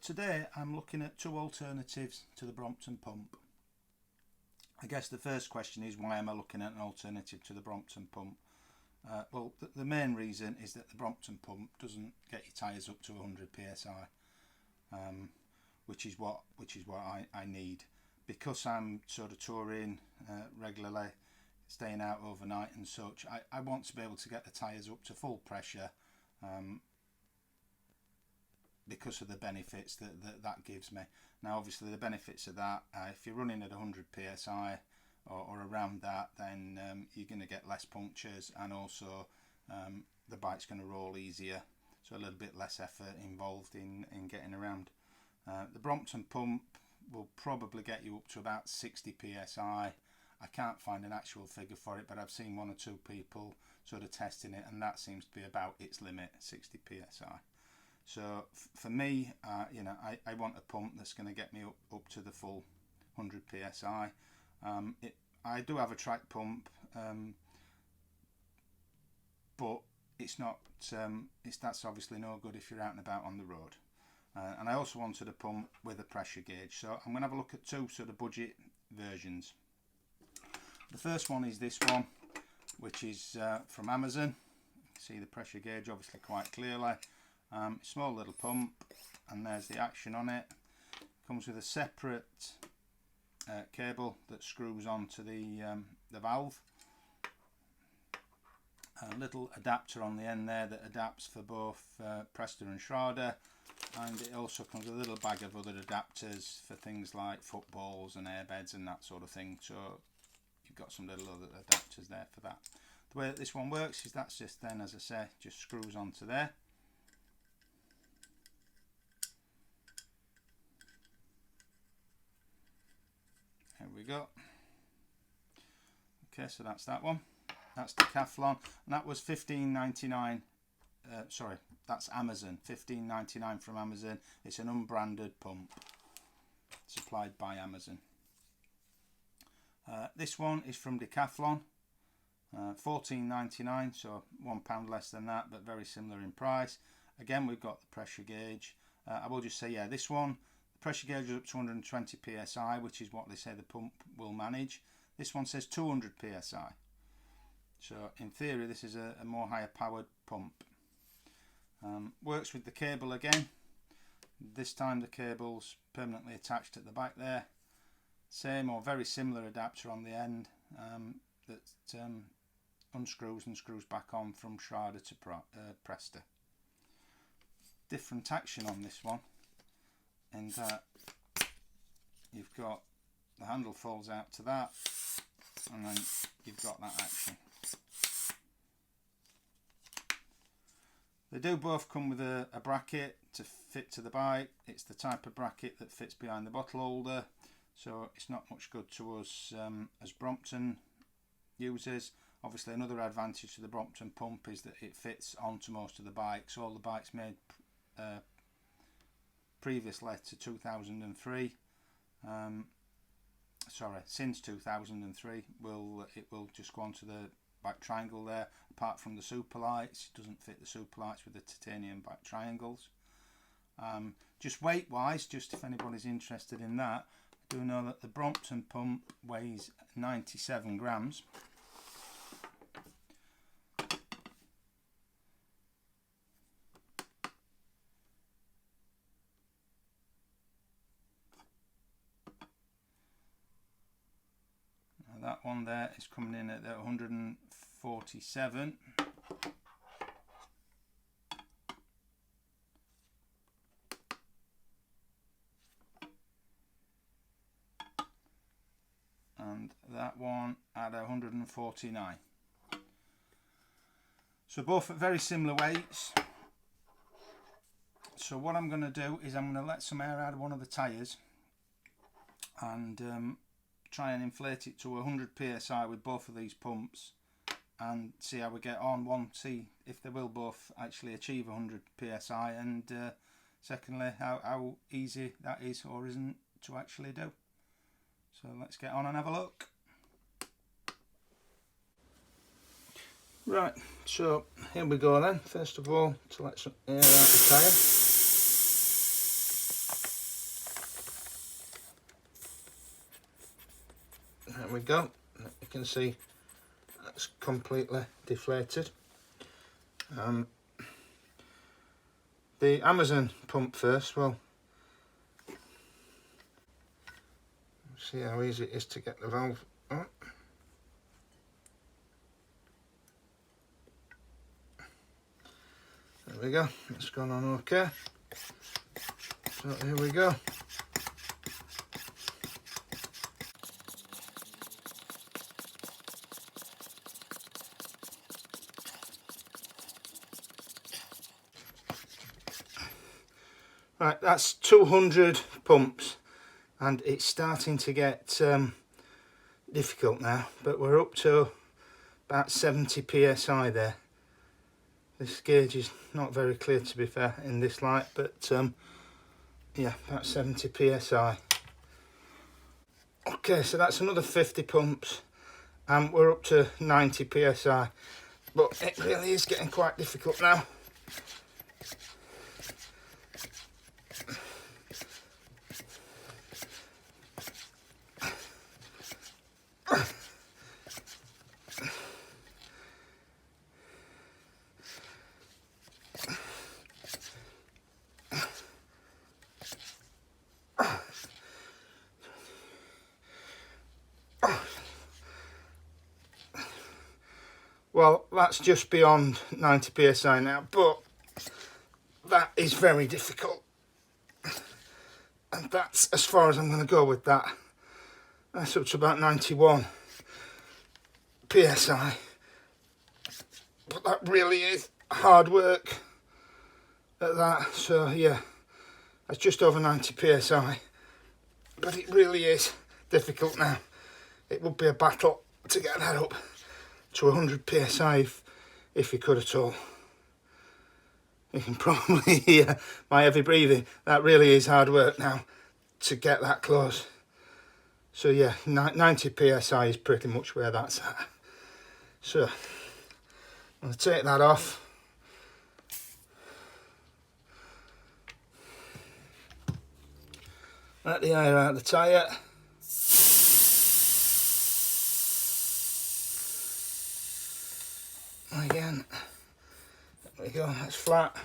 Today I'm looking at two alternatives to the Brompton pump. I guess the first question is, why am I looking at an alternative to the Brompton pump? Well, the main reason is that the Brompton pump doesn't get your tyres up to 100 psi, which is what I need, because I'm sort of touring regularly, staying out overnight and such. I want to be able to get the tyres up to full pressure, because of the benefits that gives me. Now obviously the benefits of that, if you're running at 100 psi or around that, then you're going to get less punctures, and also the bike's going to roll easier, so a little bit less effort involved in getting around. The Brompton pump will probably get you up to about 60 psi. I can't find an actual figure for it, but I've seen one or two people sort of testing it, and that seems to be about its limit, 60 psi. So for me, I want a pump that's going to get me up to the full 100 psi. I do have a track pump, but it's not. That's obviously no good if you're out and about on the road. And I also wanted a pump with a pressure gauge. So I'm going to have a look at two sort of budget versions. The first one is this one, which is from Amazon. You can see the pressure gauge obviously quite clearly. Small little pump, and there's the action on it. Comes with a separate cable that screws onto the valve. A little adapter on the end there that adapts for both Presta and Schrader, and it also comes with a little bag of other adapters for things like footballs and airbeds and that sort of thing. So you've got some little other adapters there for that. The way that this one works is that's just then, as I say, just screws onto there. There we go. Okay, so that's that one. That's Decathlon, and that was $15.99. Sorry, that's Amazon. $15.99 from Amazon. It's an unbranded pump supplied by Amazon. This one is from Decathlon. $14.99, so £1 less than that, but very similar in price. Again, we've got the pressure gauge. I will just say, yeah, this one, the pressure gauge is up to 120 psi, which is what they say the pump will manage. This one says 200 psi. So in theory, this is a more higher powered pump. Works with the cable again. This time the cable's permanently attached at the back there. Same or very similar adapter on the end that unscrews and screws back on from Schrader to Presta. Different action on this one, and you've got the handle folds out to that, and then you've got that action. They do both come with a bracket to fit to the bike. It's the type of bracket that fits behind the bottle holder, so it's not much good to us as Brompton users. Obviously, another advantage to the Brompton pump is that it fits onto most of the bikes. All the bikes made previously to 2003, since 2003, it will just go onto the back triangle there. Apart from the super lights, it doesn't fit the super lights with the titanium back triangles. Just weight wise, just if anybody's interested in that, I do know that the Brompton pump weighs 97 grams. That one there is coming in at 147. And that one at 149. So both at very similar weights. So what I'm going to do is I'm going to let some air out of one of the tyres and try and inflate it to 100 psi with both of these pumps and see how we get on. See if they will both actually achieve 100 psi, and secondly how easy that is or isn't to actually do. So let's get on and have a look. Right, so here we go then. First of all, to let some air out the tyre. we go. You can see that's completely deflated. The Amazon pump first. Well, see how easy it is to get the valve up. There we go, it's gone on okay. So here we go. Right, that's 200 pumps, and it's starting to get difficult now, but we're up to about 70 psi there. This gauge is not very clear, to be fair, in this light, but yeah, about 70 psi. Okay, so that's another 50 pumps, and we're up to 90 psi, but it really is getting quite difficult now. Well, that's just beyond 90 psi now, but that is very difficult. And that's as far as I'm going to go with that. That's up to about 91 psi. But that really is hard work at that. So yeah, that's just over 90 psi. But it really is difficult now. It would be a battle to get that up to 100 psi if you could at all. You can probably hear my heavy breathing. That really is hard work now to get that close. So yeah, 90 psi is pretty much where that's at. So I'm going to take that off. Let the air out of the tyre. Again, there we go, that's flat.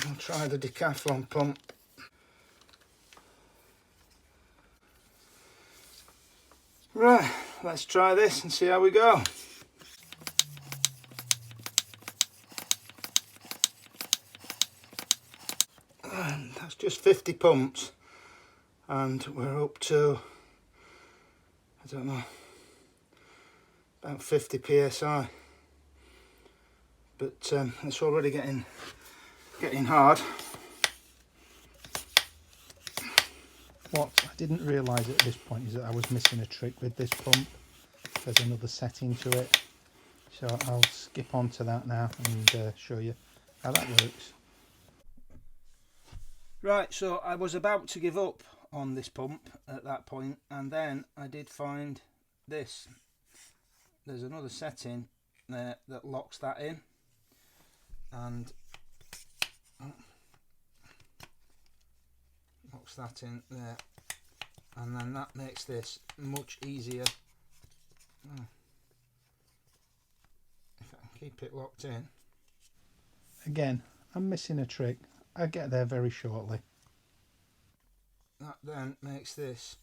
I'll try the Decathlon pump. Right, let's try this and see how we go. And that's just 50 pumps, and we're up to, I don't know, about 50 psi, but it's already getting hard. What I didn't realise at this point is that I was missing a trick with this pump. There's another setting to it, so I'll skip on to that now and show you how that works. Right, so I was about to give up on this pump at that point, and then I did find this. There's another setting there that locks that in, and locks that in there, and then that makes this much easier. If I can keep it locked in. Again, I'm missing a trick. I'll get there very shortly. That then makes this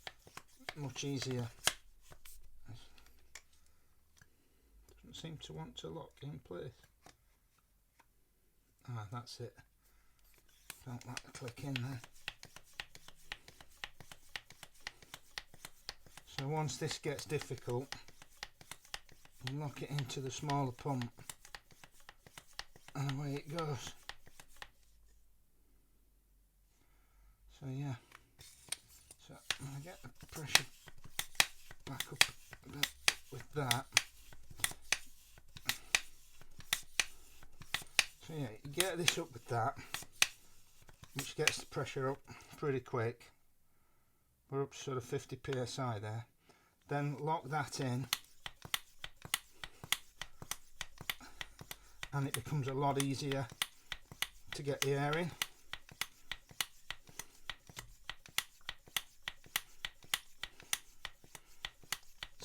much easier. Doesn't seem to want to lock in place. Ah, that's it. Don't like to click in there. So once this gets difficult, you lock it into the smaller pump, and away it goes. So yeah, so I'm going to get the pressure back up a bit with that. So yeah, you get this up with that, which gets the pressure up pretty quick. We're up to sort of 50 psi there. Then lock that in, and it becomes a lot easier to get the air in.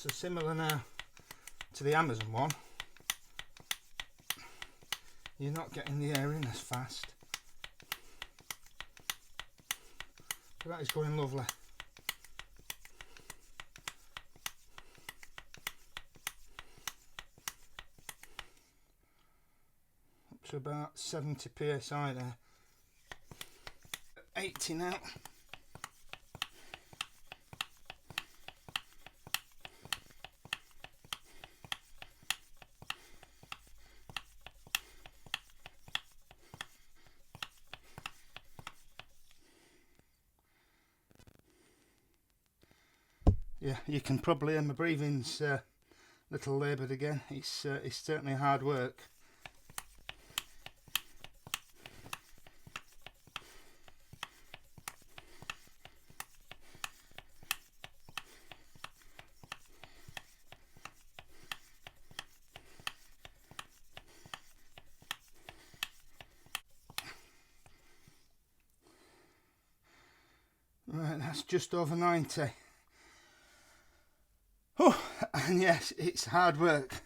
So similar now to the Amazon one, you're not getting the air in as fast, but that is going lovely. Up to about 70 psi there. 80 now. Yeah, you can probably hear my breathing's a little laboured again. It's certainly hard work. Right, that's just over 90. Oh, and yes, it's hard work.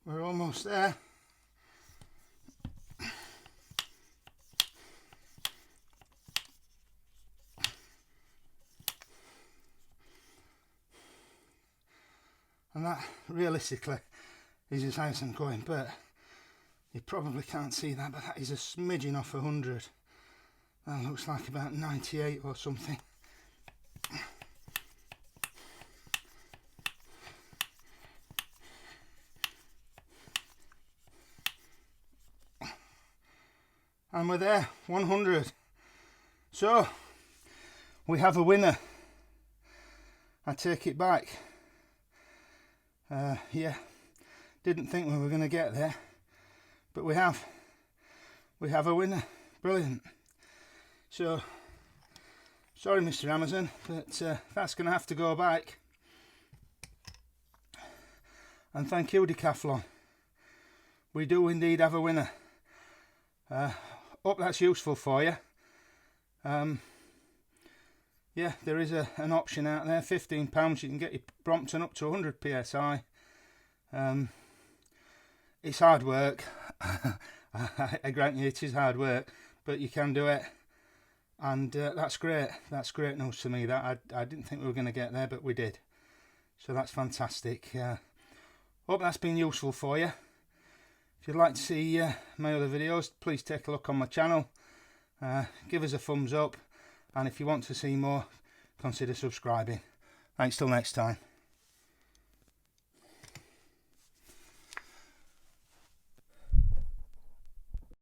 We're almost there. And that realistically is as high as I'm going, but you probably can't see that, but that is a smidgen off 100. That looks like about 98 or something. And we're there, 100. So, we have a winner. I take it back. Yeah, didn't think we were going to get there, but we have. We have a winner. Brilliant. So, sorry Mr. Amazon, but that's going to have to go back. And thank you Decathlon. We do indeed have a winner. Hope that's useful for you. Yeah, there is an option out there, £15. You can get your Brompton up to 100 psi. It's hard work. I grant you it is hard work, but you can do it, and that's great. That's great news to me. That I didn't think we were going to get there, but we did. So that's fantastic. Hope that's been useful for you. If you'd like to see my other videos, please take a look on my channel. Give us a thumbs up, and if you want to see more, consider subscribing. Thanks till next time.